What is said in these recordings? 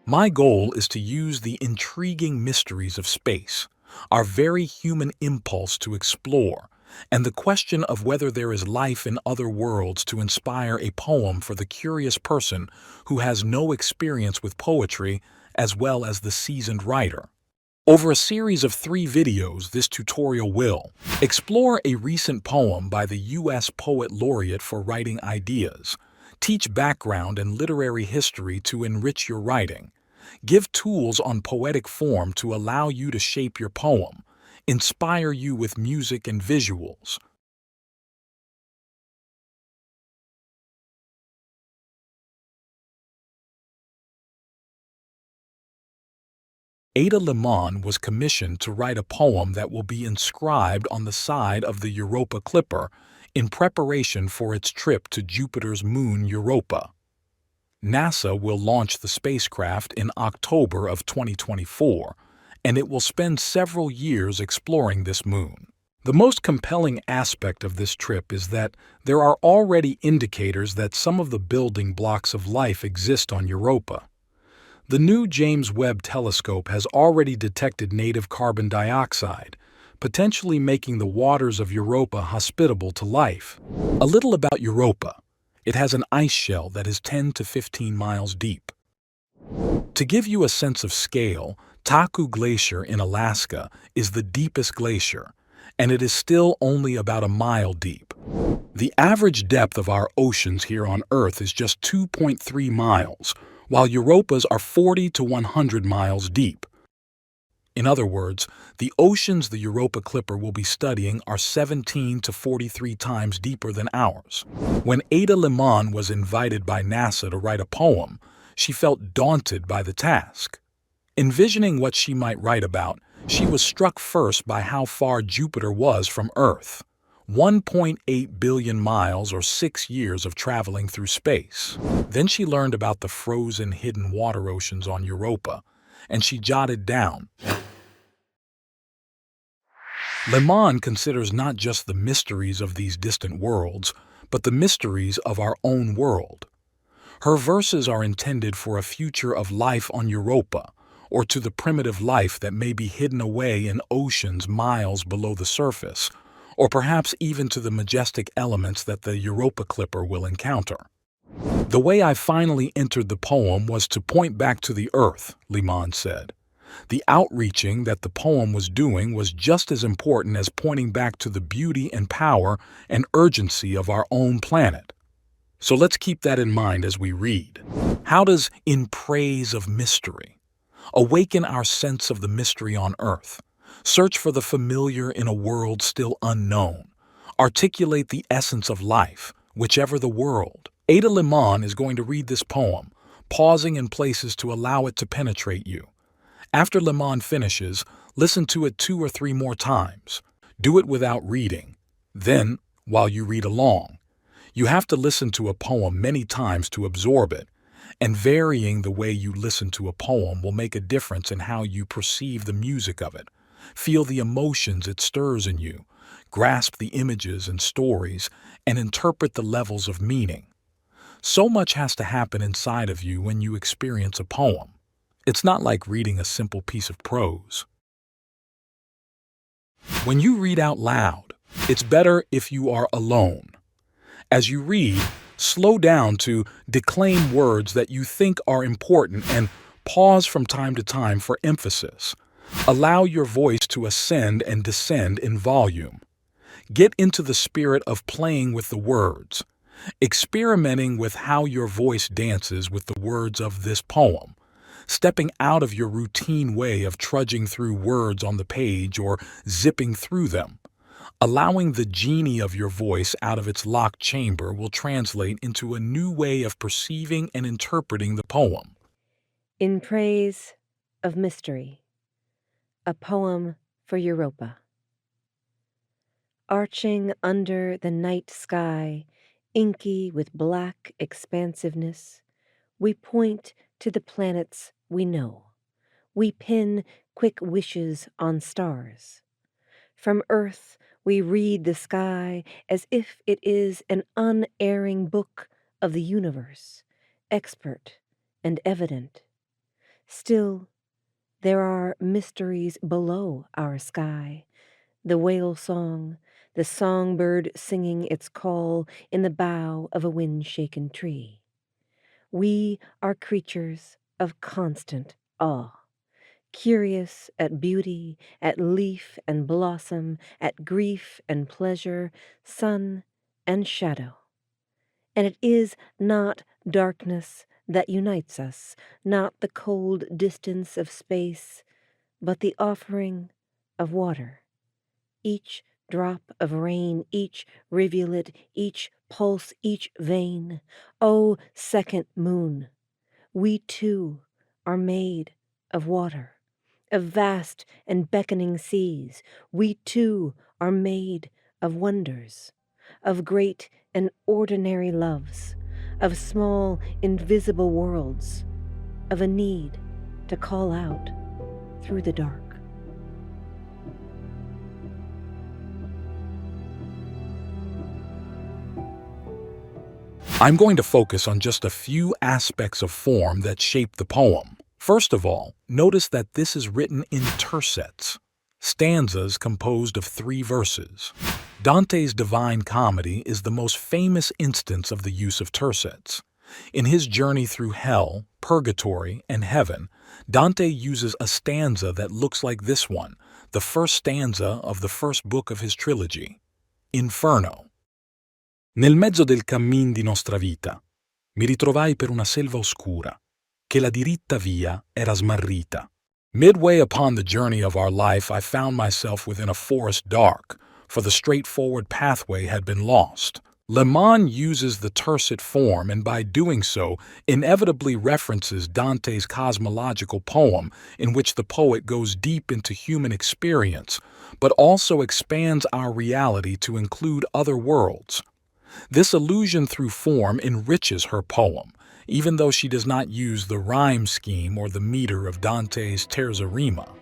My goal is to use the intriguing mysteries of space, our very human impulse to explore, and the question of whether there is life in other worlds to inspire a poem for the curious person who has no experience with poetry as well as the seasoned writer. Over a series of 3 videos, this tutorial will explore a recent poem by the U.S. Poet Laureate for writing ideas, teach background and literary history to enrich your writing, give tools on poetic form to allow you to shape your poem, inspire you with music and visuals. Ada Limón was commissioned to write a poem that will be inscribed on the side of the Europa Clipper in preparation for its trip to Jupiter's moon Europa. NASA will launch the spacecraft in October of 2024, and it will spend several years exploring this moon. The most compelling aspect of this trip is that there are already indicators that some of the building blocks of life exist on Europa. The new James Webb Telescope has already detected native carbon dioxide, potentially making the waters of Europa hospitable to life. A little about Europa. It has an ice shell that is 10 to 15 miles deep. To give you a sense of scale, Taku Glacier in Alaska is the deepest glacier, and it is still only about a mile deep. The average depth of our oceans here on Earth is just 2.3 miles, while Europa's are 40 to 100 miles deep. In other words, the oceans the Europa Clipper will be studying are 17 to 43 times deeper than ours. When Ada Limón was invited by NASA to write a poem, she felt daunted by the task. Envisioning what she might write about, she was struck first by how far Jupiter was from Earth. 1.8 billion miles or 6 years of traveling through space. Then she learned about the frozen hidden water oceans on Europa, and she jotted down. Limon considers not just the mysteries of these distant worlds, but the mysteries of our own world. Her verses are intended for a future of life on Europa, or to the primitive life that may be hidden away in oceans miles below the surface, or perhaps even to the majestic elements that the Europa Clipper will encounter. The way I finally entered the poem was to point back to the earth, Limon said. The outreaching that the poem was doing was just as important as pointing back to the beauty and power and urgency of our own planet. So let's keep that in mind as we read. How does "In Praise of Mystery" awaken our sense of the mystery on Earth? Search for the familiar in a world still unknown. Articulate the essence of life, whichever the world. Ada Limón is going to read this poem, pausing in places to allow it to penetrate you. After Limón finishes, listen to it 2 or 3 more times. Do it without reading. Then, while you read along, you have to listen to a poem many times to absorb it, and varying the way you listen to a poem will make a difference in how you perceive the music of it. Feel the emotions it stirs in you, grasp the images and stories, and interpret the levels of meaning. So much has to happen inside of you when you experience a poem. It's not like reading a simple piece of prose. When you read out loud, it's better if you are alone. As you read, slow down to declaim words that you think are important and pause from time to time for emphasis. Allow your voice to ascend and descend in volume. Get into the spirit of playing with the words, experimenting with how your voice dances with the words of this poem, stepping out of your routine way of trudging through words on the page or zipping through them. Allowing the genie of your voice out of its locked chamber will translate into a new way of perceiving and interpreting the poem. In Praise of Mystery, a poem for Europa. Arching under the night sky, inky with black expansiveness, we point to the planets we know. We pin quick wishes on stars. From Earth we read the sky as if it is an unerring book of the universe, expert and evident. Still, there are mysteries below our sky, the whale song, the songbird singing its call in the bough of a wind-shaken tree. We are creatures of constant awe, curious at beauty, at leaf and blossom, at grief and pleasure, sun and shadow. And it is not darkness that unites us, not the cold distance of space, but the offering of water. Each drop of rain, each rivulet, each pulse, each vein. O second moon, we too are made of water, of vast and beckoning seas. We too are made of wonders, of great and ordinary loves, of small invisible worlds, of a need to call out through the dark. I'm going to focus on just a few aspects of form that shape the poem. First of all, notice that this is written in tercets, stanzas composed of 3 verses. Dante's Divine Comedy is the most famous instance of the use of tercets. In his journey through hell, purgatory, and heaven, Dante uses a stanza that looks like this one, the first stanza of the first book of his trilogy, Inferno. Nel mezzo del cammin di nostra vita, mi ritrovai per una selva oscura, che la diritta via era smarrita. Midway upon the journey of our life, I found myself within a forest dark, for the straightforward pathway had been lost. Limon uses the tercet form and by doing so inevitably references Dante's cosmological poem in which the poet goes deep into human experience, but also expands our reality to include other worlds. This allusion through form enriches her poem, even though she does not use the rhyme scheme or the meter of Dante's terza rima.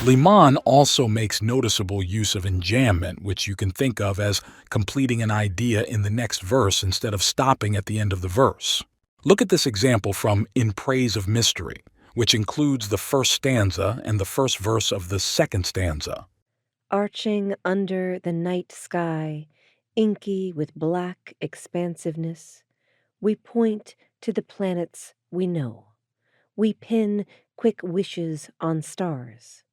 Limon also makes noticeable use of enjambment, which you can think of as completing an idea in the next verse instead of stopping at the end of the verse. Look at this example from In Praise of Mystery, which includes the first stanza and the first verse of the second stanza. Arching under the night sky, inky with black expansiveness, we point to the planets we know. We pin quick wishes on stars.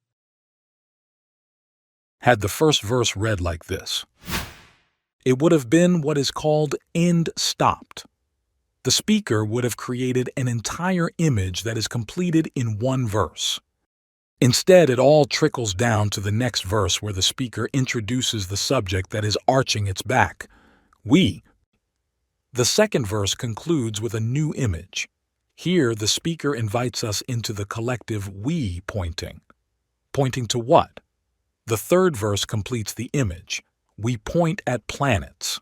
Had the first verse read like this, it would have been what is called end stopped. The speaker would have created an entire image that is completed in one verse. Instead, it all trickles down to the next verse where the speaker introduces the subject that is arching its back, we. The second verse concludes with a new image. Here, the speaker invites us into the collective we pointing. Pointing to what? The third verse completes the image. We point at planets.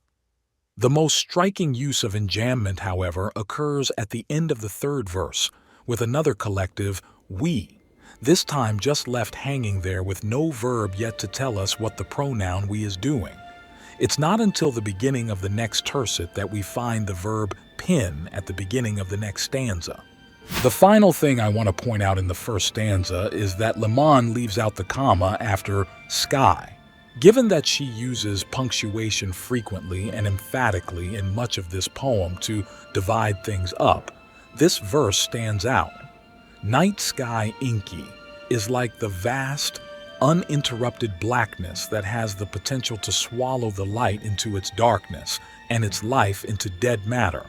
The most striking use of enjambment, however, occurs at the end of the third verse, with another collective, we, this time just left hanging there with no verb yet to tell us what the pronoun we is doing. It's not until the beginning of the next tercet that we find the verb pin at the beginning of the next stanza. The final thing I want to point out in the first stanza is that Limon leaves out the comma after sky. Given that she uses punctuation frequently and emphatically in much of this poem to divide things up, this verse stands out. Night sky inky is like the vast, uninterrupted blackness that has the potential to swallow the light into its darkness and its life into dead matter.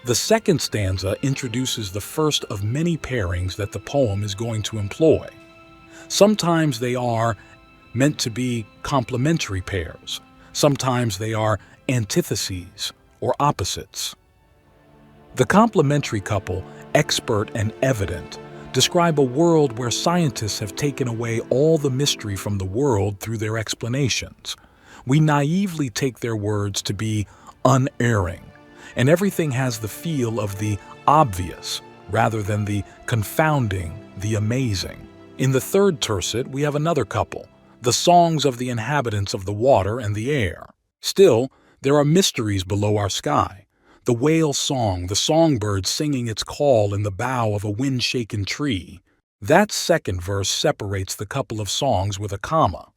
The second stanza introduces the first of many pairings that the poem is going to employ. Sometimes they are meant to be complementary pairs. Sometimes they are antitheses or opposites. The complementary couple, expert and evident, describe a world where scientists have taken away all the mystery from the world through their explanations. We naively take their words to be unerring, and everything has the feel of the obvious rather than the confounding, the amazing. In the third tercet, we have another couple, the songs of the inhabitants of the water and the air. Still, there are mysteries below our sky. The whale song, the songbird singing its call in the bough of a wind-shaken tree. That second verse separates the couple of songs with a comma.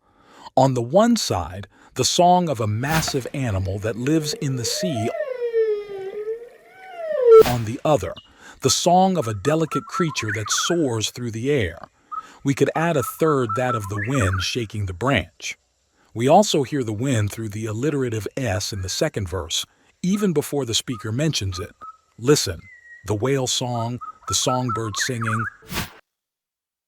On the one side, the song of a massive animal that lives in the sea. On the other, the song of a delicate creature that soars through the air. We could add a third, that of the wind shaking the branch. We also hear the wind through the alliterative S in the second verse, even before the speaker mentions it. Listen, the whale song, the songbird singing.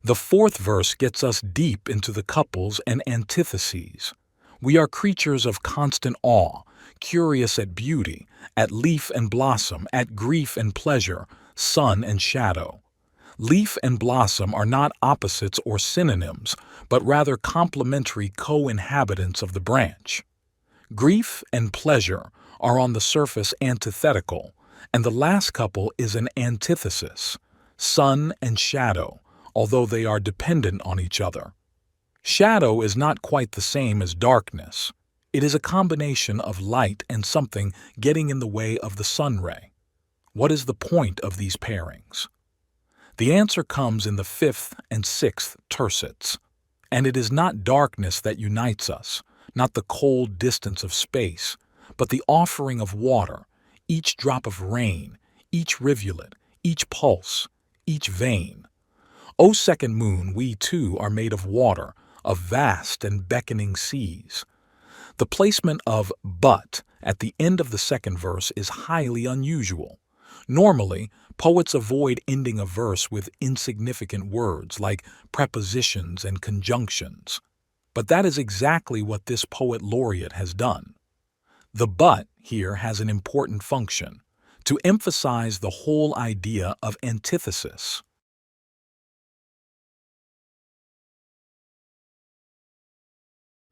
The fourth verse gets us deep into the couples and antitheses. We are creatures of constant awe, curious at beauty, at leaf and blossom, at grief and pleasure, sun and shadow. Leaf and blossom are not opposites or synonyms, but rather complementary co-inhabitants of the branch. Grief and pleasure are on the surface antithetical, and the last couple is an antithesis, sun and shadow, although they are dependent on each other. Shadow is not quite the same as darkness. It is a combination of light and something getting in the way of the sun ray. What is the point of these pairings? The answer comes in the fifth and sixth tercets. And it is not darkness that unites us, not the cold distance of space, but the offering of water, each drop of rain, each rivulet, each pulse, each vein. O second moon, we too are made of water, of vast and beckoning seas. The placement of but at the end of the second verse is highly unusual. Normally, poets avoid ending a verse with insignificant words like prepositions and conjunctions. But that is exactly what this poet laureate has done. The but here has an important function, to emphasize the whole idea of antithesis.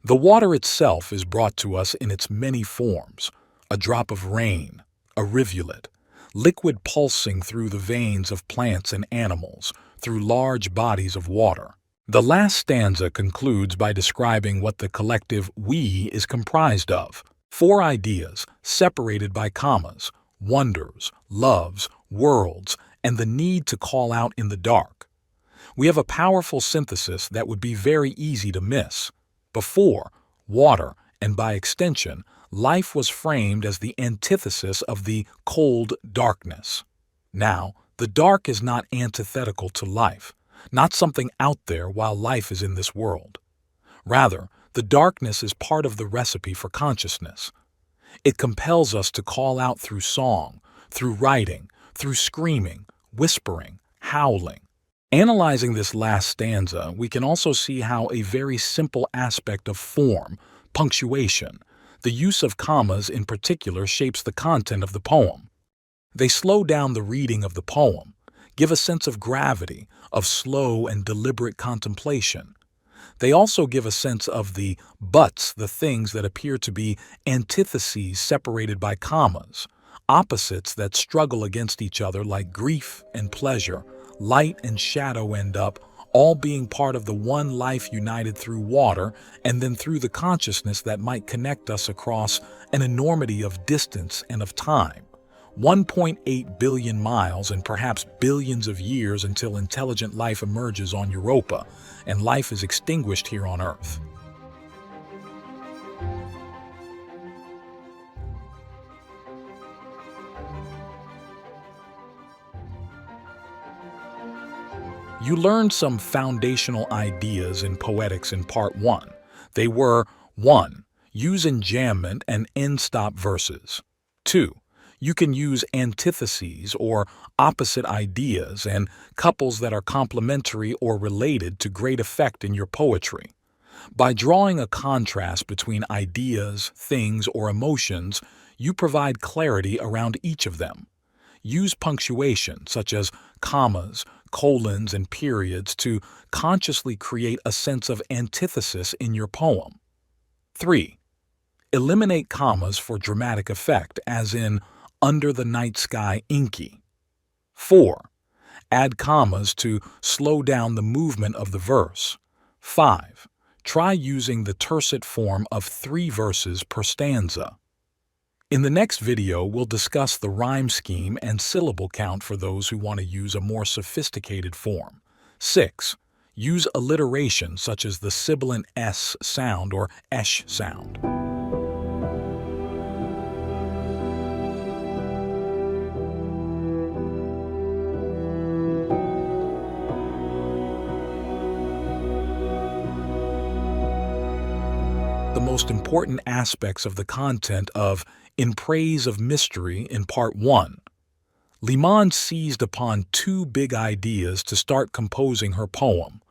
The water itself is brought to us in its many forms, a drop of rain, a rivulet, liquid pulsing through the veins of plants and animals, through large bodies of water. The last stanza concludes by describing what the collective we is comprised of. 4 ideas, separated by commas, wonders, loves, worlds, and the need to call out in the dark. We have a powerful synthesis that would be very easy to miss. Before, water, and by extension, life was framed as the antithesis of the cold darkness. Now, the dark is not antithetical to life, not something out there while life is in this world. Rather, the darkness is part of the recipe for consciousness. It compels us to call out through song, through writing, through screaming, whispering, howling. Analyzing this last stanza, we can also see how a very simple aspect of form, punctuation, the use of commas in particular, shapes the content of the poem. They slow down the reading of the poem, give a sense of gravity, of slow and deliberate contemplation. They also give a sense of the buts, the things that appear to be antitheses separated by commas, opposites that struggle against each other like grief and pleasure, light and shadow end up all being part of the one life united through water and then through the consciousness that might connect us across an enormity of distance and of time. 1.8 billion miles and perhaps billions of years until intelligent life emerges on Europa and life is extinguished here on Earth. You learned some foundational ideas in poetics in Part 1. They were 1. Use enjambment and end-stop verses. 2. You can use antitheses or opposite ideas and couples that are complementary or related to great effect in your poetry. By drawing a contrast between ideas, things, or emotions, you provide clarity around each of them. Use punctuation, such as commas, colons, and periods, to consciously create a sense of antithesis in your poem. 3. Eliminate commas for dramatic effect, as in under the night sky inky. 4. Add commas to slow down the movement of the verse. 5. Try using the tercet form of 3 verses per stanza. In the next video, we'll discuss the rhyme scheme and syllable count for those who want to use a more sophisticated form. 6. Use alliteration such as the sibilant S sound or esh sound. The most important aspects of the content of In Praise of Mystery in Part 1. Limon seized upon 2 big ideas to start composing her poem.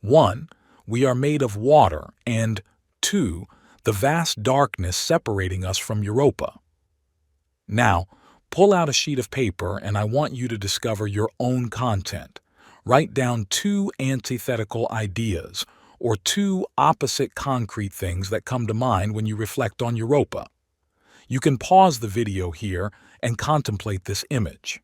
1. We are made of water, and 2. The vast darkness separating us from Europa. Now, pull out a sheet of paper and I want you to discover your own content. Write down 2 antithetical ideas, or 2 opposite concrete things that come to mind when you reflect on Europa. You can pause the video here and contemplate this image.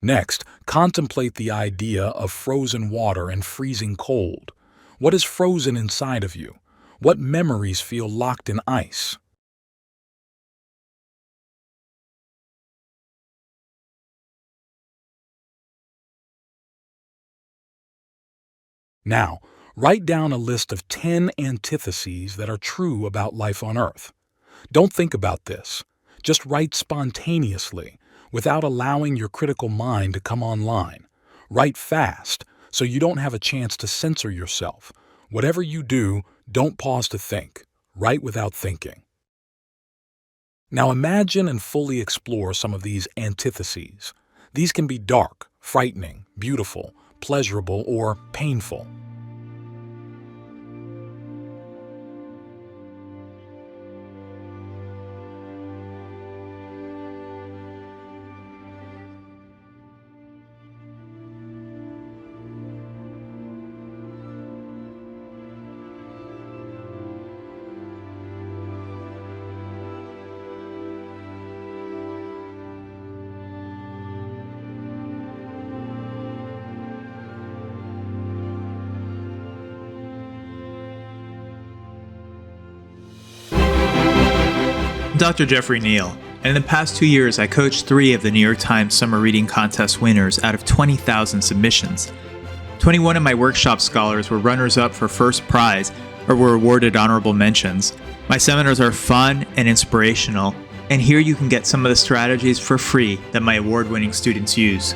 Next, contemplate the idea of frozen water and freezing cold. What is frozen inside of you? What memories feel locked in ice? Now, write down a list of 10 antitheses that are true about life on Earth. Don't think about this. Just write spontaneously, without allowing your critical mind to come online. Write fast, so you don't have a chance to censor yourself. Whatever you do, don't pause to think. Write without thinking. Now imagine and fully explore some of these antitheses. These can be dark, frightening, beautiful, pleasurable, or painful. I'm Dr. Jeffrey Neal, and in the past 2 years I coached 3 of the New York Times Summer Reading Contest winners out of 20,000 submissions. 21 of my workshop scholars were runners-up for first prize or were awarded honorable mentions. My seminars are fun and inspirational, and here you can get some of the strategies for free that my award-winning students use.